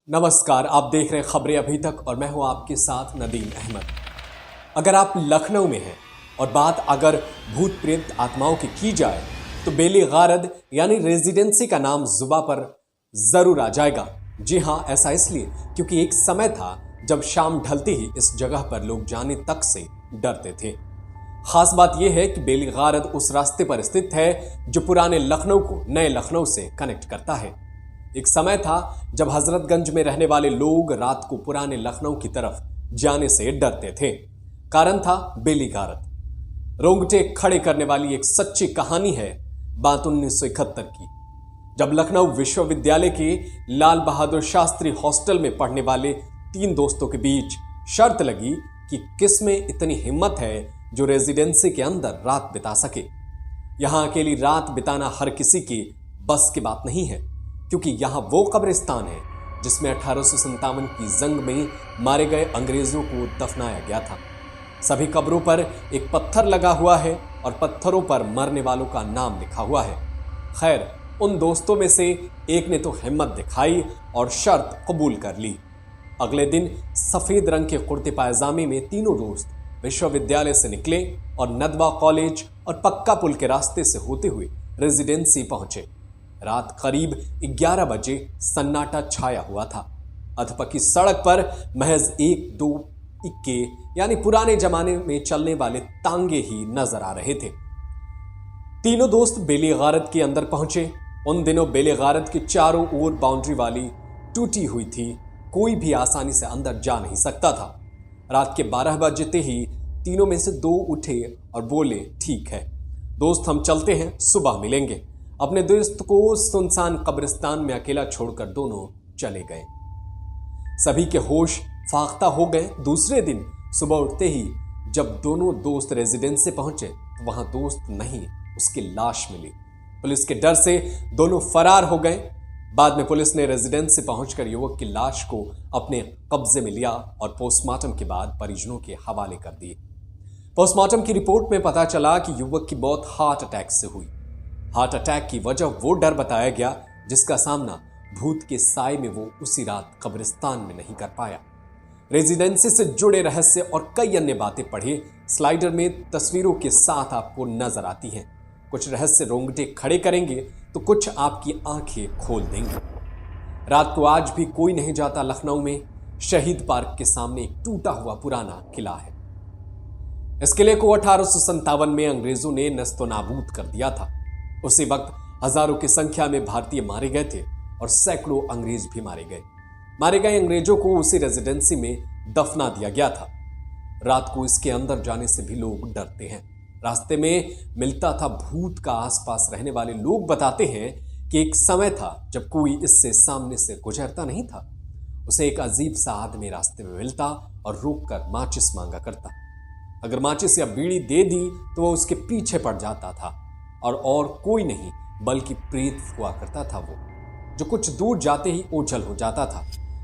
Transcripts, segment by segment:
नमस्कार, आप देख रहे हैं खबरें अभी तक और मैं हूं आपके साथ नदीम अहमद। अगर आप लखनऊ में हैं और बात अगर भूत प्रेत आत्माओं की जाए तो बेली गारद यानी रेजिडेंसी का नाम जुबा पर जरूर आ जाएगा। जी हां, ऐसा इसलिए क्योंकि एक समय था जब शाम ढलते ही इस जगह पर लोग जाने तक से डरते थे। खास बात यह है कि बेली गारद उस रास्ते पर स्थित है जो पुराने लखनऊ को नए लखनऊ से कनेक्ट करता है। एक समय था जब हजरतगंज में रहने वाले लोग रात को पुराने लखनऊ की तरफ जाने से डरते थे। कारण था बेली गारद। रोंगटे खड़े करने वाली एक सच्ची कहानी है बात 1971 की, जब लखनऊ विश्वविद्यालय के लाल बहादुर शास्त्री हॉस्टल में पढ़ने वाले 3 दोस्तों के बीच शर्त लगी कि किस में इतनी हिम्मत है जो रेजिडेंसी के अंदर रात बिता सके। यहां अकेली रात बिताना हर किसी की बस की बात नहीं है, क्योंकि यहां वो कब्रिस्तान है जिसमें 1857 की जंग में मारे गए अंग्रेजों को दफनाया गया था। सभी कब्रों पर एक पत्थर लगा हुआ है और पत्थरों पर मरने वालों का नाम लिखा हुआ है। खैर, उन दोस्तों में से एक ने तो हिम्मत दिखाई और शर्त कबूल कर ली। अगले दिन सफेद रंग के कुर्ते पायजामे में तीनों दोस्त विश्वविद्यालय से निकले और नदवा कॉलेज और पक्का पुल के रास्ते से होते हुए रेजिडेंसी पहुंचे। रात करीब 11 बजे सन्नाटा छाया हुआ था। अधपकी सड़क पर महज 1-2 इक्के यानी पुराने जमाने में चलने वाले तांगे ही नजर आ रहे थे। तीनों दोस्त बेली गारद के अंदर पहुंचे। उन दिनों बेली गारद के चारों ओर बाउंड्री वाली टूटी हुई थी, कोई भी आसानी से अंदर जा नहीं सकता था। रात के 12 बजते ही तीनों में से 2 उठे और बोले, ठीक है दोस्त, हम चलते हैं, सुबह मिलेंगे। अपने दोस्त को सुनसान कब्रिस्तान में अकेला छोड़कर दोनों चले गए। सभी के होश फाख्ता हो गए। दूसरे दिन सुबह उठते ही जब दोनों दोस्त रेजिडेंसी पहुंचे तो वहां दोस्त नहीं, उसकी लाश मिली। पुलिस के डर से दोनों फरार हो गए। बाद में पुलिस ने रेजिडेंसी पहुंचकर युवक की लाश को अपने कब्जे में लिया और पोस्टमार्टम के बाद परिजनों के हवाले कर दिए। पोस्टमार्टम की रिपोर्ट में पता चला कि युवक की मौत हार्ट अटैक से हुई। हार्ट अटैक की वजह वो डर बताया गया जिसका सामना भूत के साए में वो उसी रात कब्रिस्तान में नहीं कर पाया। रेजिडेंसी से जुड़े रहस्य और कई अन्य बातें पढ़े स्लाइडर में तस्वीरों के साथ आपको नजर आती हैं। कुछ रहस्य रोंगटे खड़े करेंगे तो कुछ आपकी आंखें खोल देंगे। रात को आज भी कोई नहीं जाता लखनऊ में। शहीद पार्क के सामने एक टूटा हुआ पुराना किला है। इस किले को 1857 में अंग्रेजों ने नस्तो नाबूद कर दिया था। उसी वक्त हजारों की संख्या में भारतीय मारे गए थे और सैकड़ों अंग्रेज भी मारे गए। मारे गए अंग्रेजों को उसी रेजिडेंसी में दफना दिया गया था। रात को इसके अंदर जाने से भी लोग डरते हैं। रास्ते में मिलता था भूत का। आसपास रहने वाले लोग बताते हैं कि एक समय था जब कोई इससे सामने से गुजरता नहीं था। उसे एक अजीब सा आदमी रास्ते में मिलता और रोककर माचिस मांगा करता। अगर माचिस या बीड़ी दे दी तो वह उसके पीछे पड़ जाता था और कोई नहीं बल्कि प्रेत हुआ करता था वो, जो कुछ दूर जाते ही ओझल हो जाता था।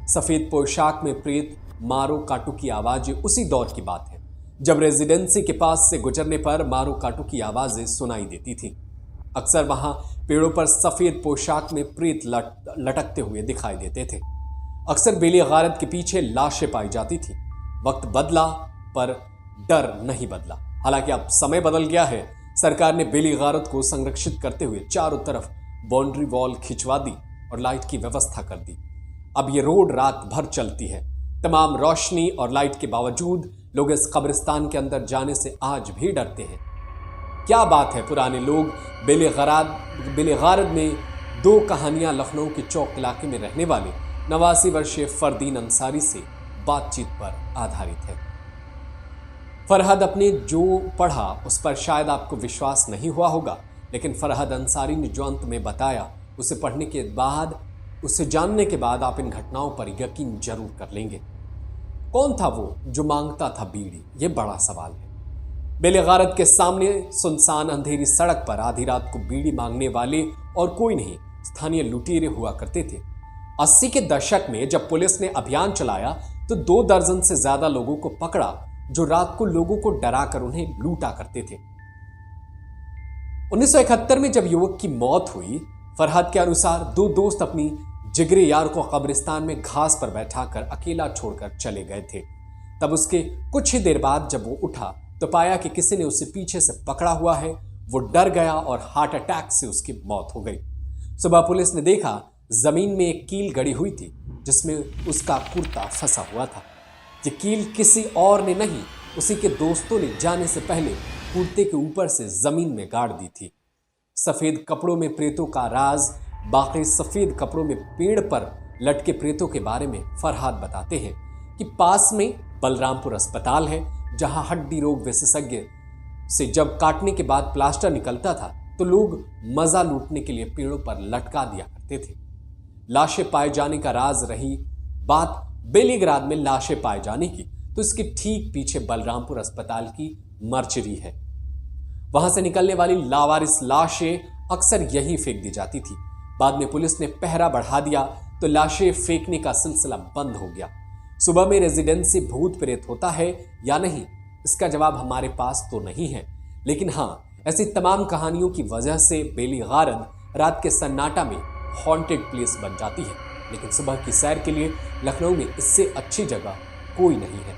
सफेद पोशाक में प्रेत मारो काटू की आवाजें उसी दौर की बात है जब रेजिडेंसी के पास से गुजरने पर मारो काटू की आवाजें सुनाई देती थी। अक्सर वहां पेड़ों पर सफेद पोशाक में प्रेत लटकते हुए दिखाई देते थे। अक्सर बेली गारद के पीछे लाशें पाई जाती थी। वक्त बदला पर डर नहीं बदला। हालांकि अब समय बदल गया है। सरकार ने बेली गारद को संरक्षित करते हुए चारों तरफ बाउंड्री वॉल खिंचवा दी और लाइट की व्यवस्था कर दी। अब ये रोड रात भर चलती है। तमाम रोशनी और लाइट के बावजूद लोग इस कब्रिस्तान के अंदर जाने से आज भी डरते हैं। क्या बात है, पुराने लोग बेली गारद में 2 कहानियां लखनऊ के चौक इलाके में रहने वाले 89 वर्षीय फरदीन अंसारी से बातचीत पर आधारित है। फरहद अपने जो पढ़ा उस पर शायद आपको विश्वास नहीं हुआ होगा, लेकिन फरहद अंसारी ने जो अंत में बताया उसे पढ़ने के बाद, उसे जानने के बाद आप इन घटनाओं पर यकीन जरूर कर लेंगे। कौन था वो जो मांगता था बीड़ी? ये बड़ा सवाल है। बेली गारद के सामने सुनसान अंधेरी सड़क पर आधी रात को बीड़ी मांगने वाले और कोई नहीं, स्थानीय लुटेरे हुआ करते थे। 80 के दशक में जब पुलिस ने अभियान चलाया तो 2 दर्जन से ज्यादा लोगों को पकड़ा जो रात को लोगों को डराकर उन्हें लूटा करते थे। 1971 में जब युवक की मौत हुई, फरहद के अनुसार 2 दोस्त अपनी जिगरी यार को कब्रिस्तान में घास पर बैठाकर अकेला छोड़कर चले गए थे। तब उसके कुछ ही देर बाद जब वो उठा तो पाया कि किसी ने उसे पीछे से पकड़ा हुआ है। वो डर गया और हार्ट अटैक से उसकी मौत हो गई। सुबह पुलिस ने देखा जमीन में एक कील गड़ी हुई थी जिसमें उसका कुर्ता फंसा हुआ था। ये कील किसी और ने नहीं, उसी के दोस्तों ने जाने से पहले कुर्ते के ऊपर से जमीन में गाड़ दी थी। सफेद कपड़ों में प्रेतों का राज। बाकी सफेद कपड़ों में पेड़ पर लटके प्रेतों के बारे में फरहाद बताते हैं कि पास में बलरामपुर अस्पताल है, जहां हड्डी रोग विशेषज्ञ से जब काटने के बाद प्लास्टर निकलता था तो लोग मजा लूटने के लिए पेड़ों पर लटका दिया करते थे। लाशें पाए जाने का राज रही बात बेलीग्राद में लाशें पाए जाने की, तो इसके ठीक पीछे बलरामपुर अस्पताल की मर्चरी है। वहां से निकलने वाली लावारिस लाशें अक्सर यहीं फेंक दी जाती थी। बाद में पुलिस ने पहरा बढ़ा दिया तो लाशें फेंकने का सिलसिला बंद हो गया। सुबह में रेजिडेंसी भूत प्रेत होता है या नहीं, इसका जवाब हमारे पास तो नहीं है, लेकिन हाँ, ऐसी तमाम कहानियों की वजह से बेली गारद रात के सन्नाटा में हॉन्टेड प्लेस बन जाती है। लेकिन सुबह की सैर के लिए लखनऊ में इससे अच्छी जगह कोई नहीं है।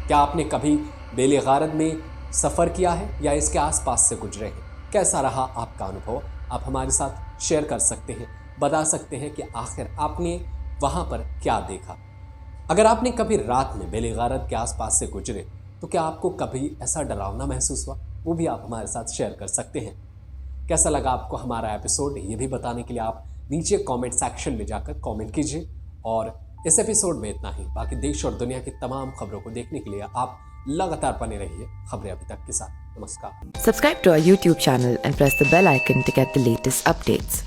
क्या आपने कभी बेली गारद में सफर किया है या इसके आसपास से गुजरे हैं? कैसा रहा आपका अनुभव? आप हमारे साथ शेयर कर सकते हैं, बता सकते हैं कि आखिर आपने वहां पर क्या देखा। अगर आपने कभी रात में बेली गारद के आसपास से गुजरे तो क्या आपको कभी ऐसा डरावना महसूस हुआ? वो भी आप हमारे साथ शेयर कर सकते हैं। कैसा लगा आपको हमारा एपिसोड, ये भी बताने के लिए आप नीचे कमेंट सेक्शन में जाकर कमेंट कीजिए। और इस एपिसोड में इतना ही। बाकी देश और दुनिया की तमाम खबरों को देखने के लिए आप लगातार बने रहिए खबरें अभी तक के साथ। नमस्कार। Subscribe to our YouTube channel and press the bell icon to get the latest updates.